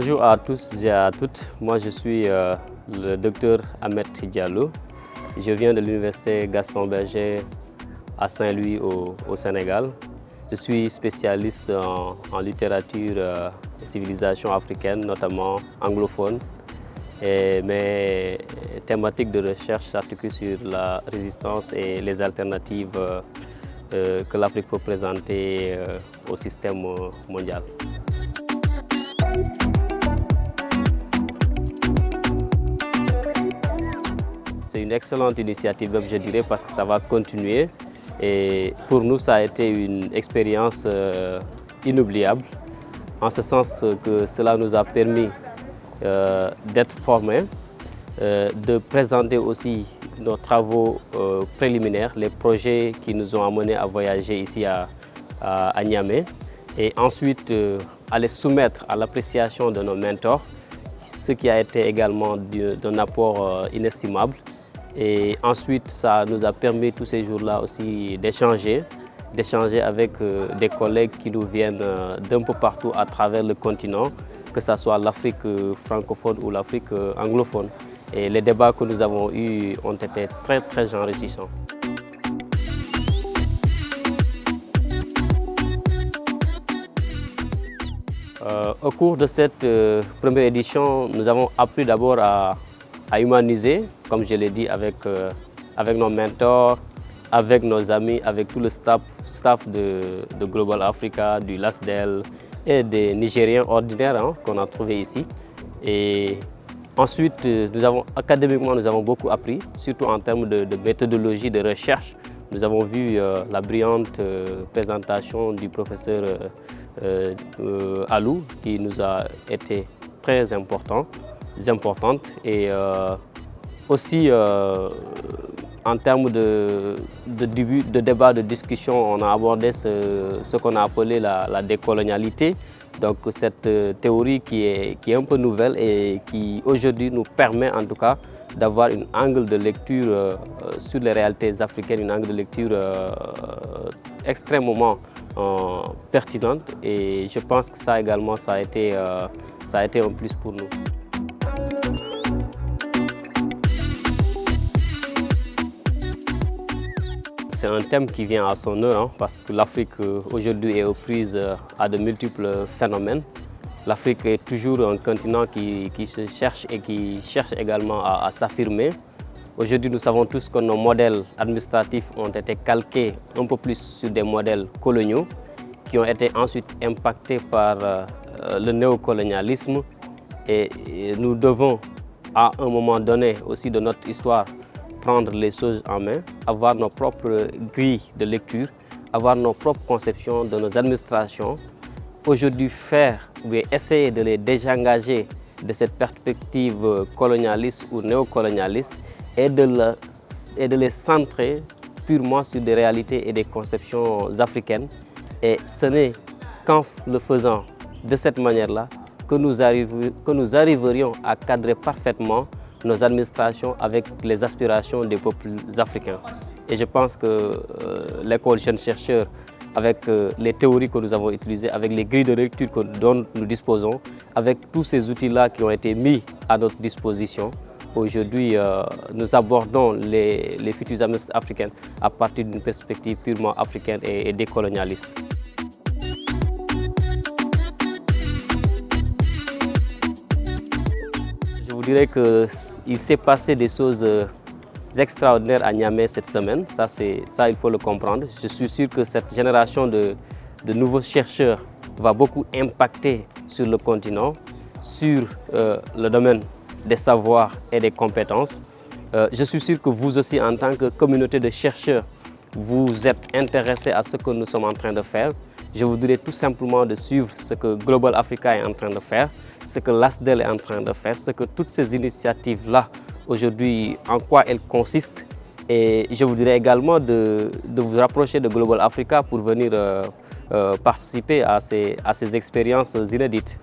Bonjour à tous et à toutes. Moi, je suis le docteur Ahmed Diallo. Je viens de l'université Gaston Berger à Saint-Louis au Sénégal. Je suis spécialiste en littérature et civilisation africaine, notamment anglophone. Et mes thématiques de recherche s'articulent sur la résistance et les alternatives que l'Afrique peut présenter au système mondial. C'est une excellente initiative, je dirais, parce que ça va continuer. Et pour nous, ça a été une expérience inoubliable, en ce sens que cela nous a permis d'être formés, de présenter aussi nos travaux préliminaires, les projets qui nous ont amenés à voyager ici à Niamey, et ensuite à les soumettre à l'appréciation de nos mentors, ce qui a été également d'un apport inestimable. Et ensuite, ça nous a permis tous ces jours-là aussi d'échanger avec des collègues qui nous viennent d'un peu partout à travers le continent, que ce soit l'Afrique francophone ou l'Afrique anglophone. Et les débats que nous avons eus ont été très enrichissants. Au cours de cette première édition, nous avons appris d'abord à humaniser, comme je l'ai dit, avec nos mentors, avec nos amis, avec tout le staff de Global Africa, du LASDEL et des Nigériens ordinaires qu'on a trouvés ici. Et ensuite, académiquement, nous avons beaucoup appris, surtout en termes de méthodologie de recherche. Nous avons vu la brillante présentation du professeur Alou, qui nous a été très importante. Et aussi en termes de débat, de discussion, on a abordé ce qu'on a appelé la décolonialité. Donc cette théorie qui est un peu nouvelle et qui aujourd'hui nous permet en tout cas d'avoir un angle de lecture sur les réalités africaines, un angle de lecture extrêmement pertinente, et je pense que ça également ça a été un plus pour nous. C'est un thème qui vient à son heure, parce que l'Afrique aujourd'hui est aux prises à de multiples phénomènes. L'Afrique est toujours un continent qui se cherche et qui cherche également à s'affirmer. Aujourd'hui, nous savons tous que nos modèles administratifs ont été calqués un peu plus sur des modèles coloniaux qui ont été ensuite impactés par le néocolonialisme. Et nous devons, à un moment donné aussi de notre histoire, prendre les choses en main, avoir nos propres grilles de lecture, avoir nos propres conceptions de nos administrations. Aujourd'hui, essayer de les désengager de cette perspective colonialiste ou néocolonialiste et de les centrer purement sur des réalités et des conceptions africaines. Et ce n'est qu'en le faisant de cette manière-là que nous arriverions à cadrer parfaitement nos administrations avec les aspirations des peuples africains. Et je pense que l'école Jeunes Chercheurs, avec les théories que nous avons utilisées, avec les grilles de lecture dont nous disposons, avec tous ces outils-là qui ont été mis à notre disposition, aujourd'hui nous abordons les futures administrations africaines à partir d'une perspective purement africaine et décolonialiste. Je vous dirais qu'il s'est passé des choses extraordinaires à Niamey cette semaine, ça il faut le comprendre. Je suis sûr que cette génération de nouveaux chercheurs va beaucoup impacter sur le continent, sur le domaine des savoirs et des compétences. Je suis sûr que vous aussi, en tant que communauté de chercheurs, vous êtes intéressés à ce que nous sommes en train de faire. Je vous dirais tout simplement de suivre ce que Global Africa est en train de faire, ce que LASDEL est en train de faire, ce que toutes ces initiatives-là, aujourd'hui, en quoi elles consistent. Et je vous dirais également de vous rapprocher de Global Africa pour venir participer à ces expériences inédites.